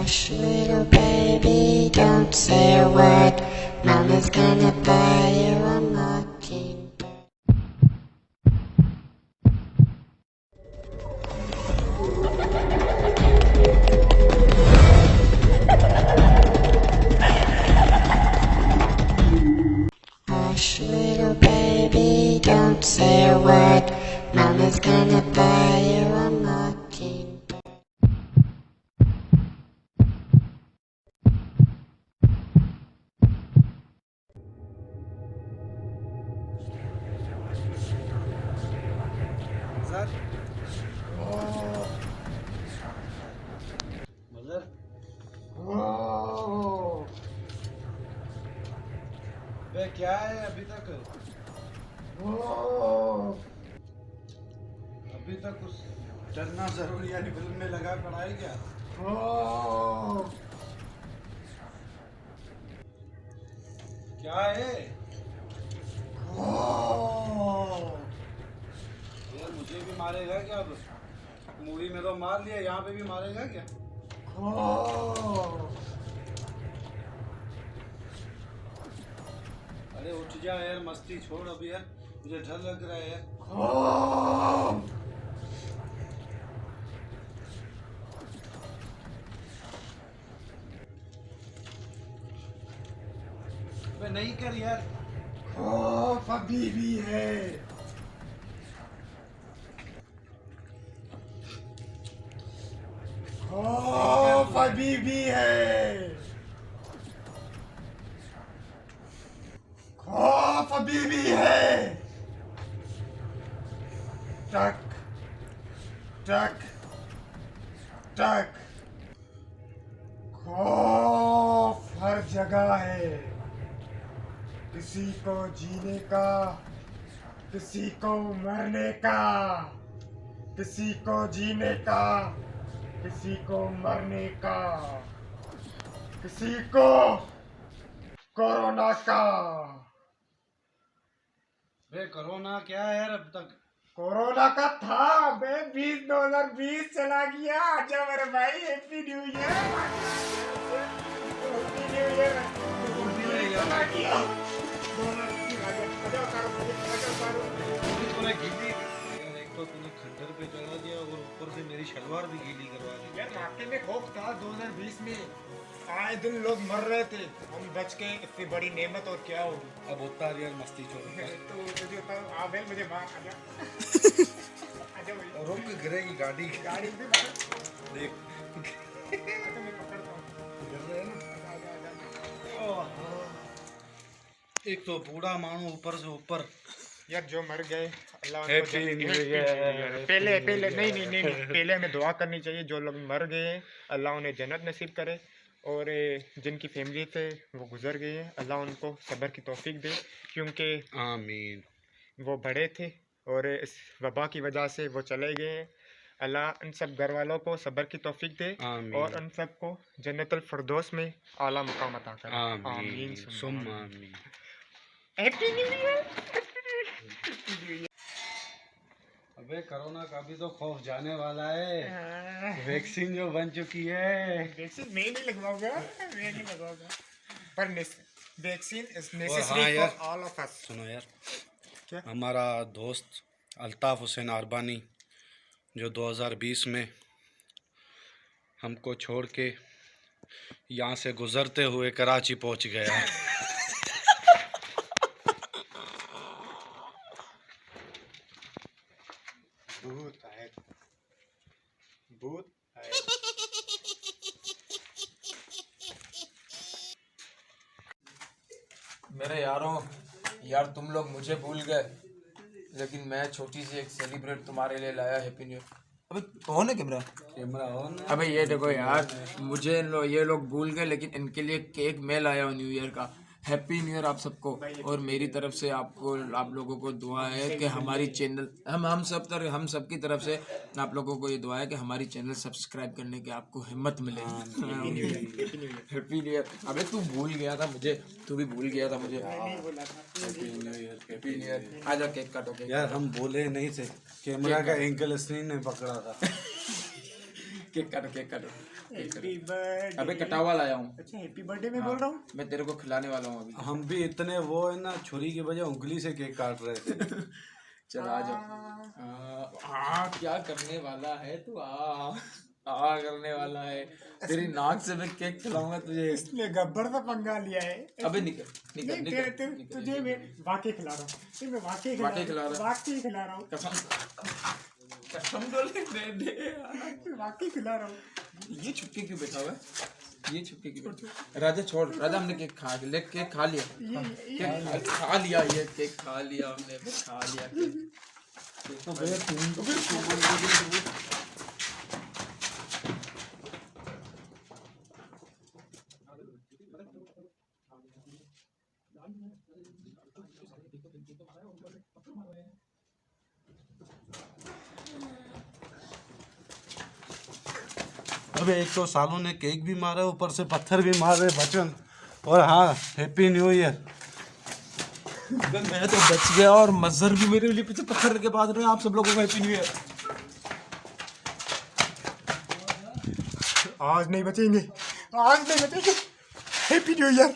Hush, little baby, don't say a word. Mama's gonna buy you a mockingbird. Hush, little baby, don't say a word. Mama's gonna buy you a mockingbird. Sir mother वे क्या है अभी तक कुछ चलना जरूरी है film में लगा पड़ा है क्या क्या है ये मुझे भी मारेगा क्या अब मूवी में तो मार लिया यहाँ पे भी मारेगा क्या अरे उठ जा यार मस्ती छोड़ अभी यार मुझे डर लग रहा है यार अबे नहीं कर यार खौफ अभी भी है खौफ अभी भी है खौफ अभी भी है टक टक टक खौफ हर जगह है किसी को जीने का किसी को मरने का किसी को जीने का किसी को मरने का किसी को कोरोना का बे कोरोना क्या है यार अब तक कोरोना का था बे 2020 चला गया आजा मेरे भाई happy new year happy new year चला गया तूने गीली यार एक तो तूने खंडर पे चढ़ा दिया और ऊपर से मेरी शलवार भी गीली करवा दी यार वाकई में खौफ था 2020 में आए दिन लोग मर रहे थे हम बच के इतनी बड़ी नेमत और क्या होगी अब होता है यार मस्ती छोड़ तो मुझे बताओ आ बेल मुझे मार आजा आजा भाई रुक गिरेगी गाड़ी गाड़ी भी देख आजा मैं पकड़ता हूँ गिर रहे हैं ना आजा आजा एक तो बूढ़ा मानो ऊपर से ऊपर यार जो मर गए अल्लाह उनको Happy जन्नत- New Year. पहले पहले नहीं पहले हमें दुआ करनी चाहिए जो लोग मर गए हैं अल्लाह उन्हें जन्नत नसीब करे और जिनकी फैमिली से वो गुजर गए हैं अल्लाह उनको सब्र की तौफीक दे क्योंकि आमीन वो बड़े थे और इस वबा की वजह से वो चले गए हैं अल्लाह उन सब घर वालों को सब्र की तौफीक दे आमीन। और उन सब को जन्नतुल फिरदौस में आला मुकाम अता करे आमीन सुम आमीन हैप्पी न्यू ईयर अबे कोरोना का भी तो खौफ जाने वाला है वैक्सीन जो बन चुकी है वैक्सीन मैं नहीं लगवाऊंगा मैं नहीं लगवाऊंगा पर वैक्सीन इज हाँ नेसेसरी यार। फॉर ऑल ऑफ अस सुनो यार क्या? हमारा दोस्त अल्ताफ हुसैन अरबानी जो 2020 में हमको छोड़ के यहाँ से गुजरते हुए कराची पहुँच गया भूत आए भूत आए मेरे यारों यार तुम लोग मुझे भूल गए लेकिन मैं छोटी सी एक सेलिब्रेट तुम्हारे लिए लाया हैप्पी न्यू ईयर। अबे कौन है कैमरा? कैमरा ऑन है। अबे ये देखो यार मुझे ये लोग भूल गए लेकिन इनके लिए केक मैं लाया हूँ न्यू ईयर का। हैप्पी न्यू ईयर आप सबको और मेरी तरफ से आपको आप लोगों को दुआ है कि हमारी चैनल हम सब की तरफ से आप लोगों को ये दुआ है कि हमारी चैनल सब्सक्राइब करने की आपको हिम्मत मिले। Happy new year. अबे तू भूल गया था मुझे, तू भी भूल गया था मुझे। Happy new year, happy new year. आ जाओ केक काटो केक। यार हम बोले नहीं थे कैमरा का एंगल स्क्रीन ने पकड़ा था केक काटो केक काटो। Cake happy birthday. अबे कटा हुआ लाया हूँ। अच्छा हैप्पी बर्थडे में बोल रहा हूँ। मैं तेरे को खिलाने वाला हूँ अभी। हम भी इतने वो है ना, छुरी की बजाय उंगली से केक काट रहे थे। चल आ जाओ। क्या करने वाला है तू? करने वाला है। तेरी नाक से मैं केक खिलाऊंगा तुझे। इसने गब्बर से पंगा लिया है। अबे निकल निकल नहीं, निकल तुझे मैं वाकई खिला रहा हूँ। मैं वाकई वाकई खिला रहा हूँ। कसम तो दे दे। वाकई खिला रहा हूँ। ये छुपके क्यों बैठा हुआ है? ये छुपके क्यों बैठा? राजा छोड़, राजा हमने केक खा लिया। केक खा लिया। केक खा लिया। ये केक खा लिया हमने। खा लिया केक। अबे एक तो सालों ने केक भी मारा, ऊपर से पत्थर भी मार रहे बचन। और हाँ, हैप्पी न्यू ईयर। मैं तो बच गया और मजहर भी मेरे लिए पीछे पत्थर के बाद रहे। आप सब लोगों को हैप्पी न्यू ईयर। आज नहीं बचेंगे। Happy new year.